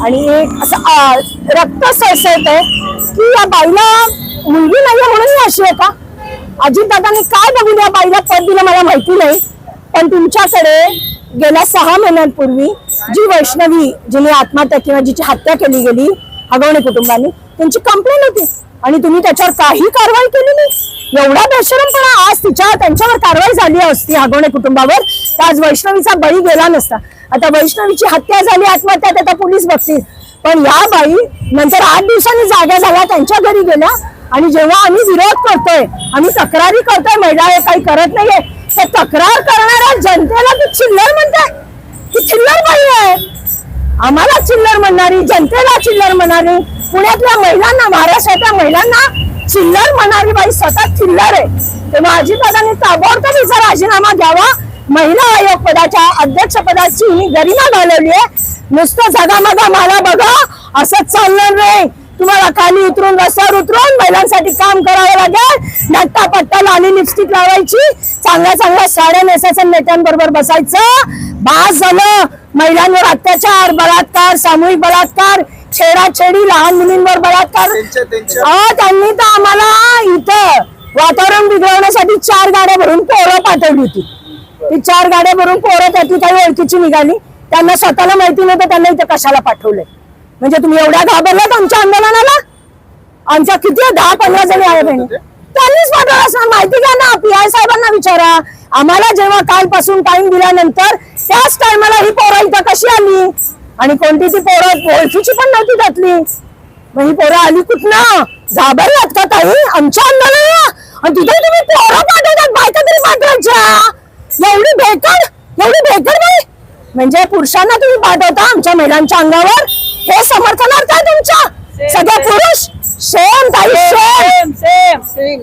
आणि एक असं रक्त सळसळत आहे की या बाईला मुलगी नाहीये म्हणून ही अशी आहे का? अजितदादांनी काय बघून या बाईला पद दिलं मला माहिती नाही, पण तुमच्याकडे गेल्या 6 महिन्यांपूर्वी जी वैष्णवी जिने आत्महत्या किंवा जिची हत्या केली गेली हगवणे कुटुंबाने, त्यांची कंप्लेंट होती आणि तुम्ही त्याच्यावर काही कारवाई केली नाही. एवढा बेशरमपणा आज त्यांच्यावर कारवाई झाली असती हगवणे कुटुंबावर, तर आज वैष्णवीचा बळी गेला नसता. आता वैष्णवीची हत्या झाली, आत्महत्या आता पोलीस बघतील, पण या बाई नंतर 8 दिवसांनी जागा झाल्या, त्यांच्या घरी गेल्या. आणि जेव्हा आम्ही विरोध करतोय, आम्ही तक्रारी करतोय, महिला हे काही करत नाहीये, तर तक्रार करणाऱ्या जनतेला ती चिल्लर म्हणताय. ती चिल्लर बाई आहे. आम्हाला चिल्लर म्हणणारी, जनतेला चिल्लर म्हणणारी, पुण्यातल्या महिलांना, महाराष्ट्रातल्या महिलांना चिल्लर म्हणणारी बाई स्वतः चिल्लर आहे. तेव्हा अजितदादांनी ताबडतोब हिचा राजीनामा घ्यावा. महिला आयोग पदाच्या अध्यक्ष पदाची ही गरिमा घालवली आहे. नुसतं जगामगा मला बघा असंच चालणार नाही. तुम्हाला खाली उतरून, रस्त्यावर उतरून महिलांसाठी काम करावं लागेल. नट्टा पट्टा लाली लिपस्टिक लावायची, चांगल्या चांगल्या साड्या नेसायचं, नेत्यांबरोबर बसायचं. बास झालं. महिलांवर अत्याचार, बलात्कार, सामूहिक बलात्कार, छेडाछेडी, लहान मुलींवर बलात्कार. त्यांनी तर आम्हाला इथं वातावरण बिघडवण्यासाठी 4 गाड्या भरून पोरं पाठवली होती. ती 4 गाड्या भरून पोरं त्यातली काही ओळखीची निघाली. त्यांना स्वतःला माहिती नव्हतं त्यांना इथं कशाला पाठवलंय. म्हणजे तुम्ही एवढ्या घाबरलात आमच्या आंदोलनाला? आमच्या किती 10-15 जणी आहे बहिणी, त्यांनीच पाठवलं असं माहिती घ्या ना. PI साहेबांना विचारा. आम्हाला जेव्हा कालपासून टाइम दिल्यानंतर त्याच टायमाला ही पोरं इथं कशी आली आणि कोणती ती पोरं ओळखीची पण नव्हती त्यातली. मग ही पोरं आली कुठनं? घाबरलात का ताई आमच्या आंदोलनाला? आणि तिथे तुम्ही पोरं पाठवतात, बायका तरी पाठवायच्या. एवढी भेकड नाही. म्हणजे पुरुषांना तुम्ही पाठवता आमच्या महिलांच्या अंगावर, हे समर्थनार्थ आहे तुमच्या? सगळे पुरुष सेम ताई, सेम.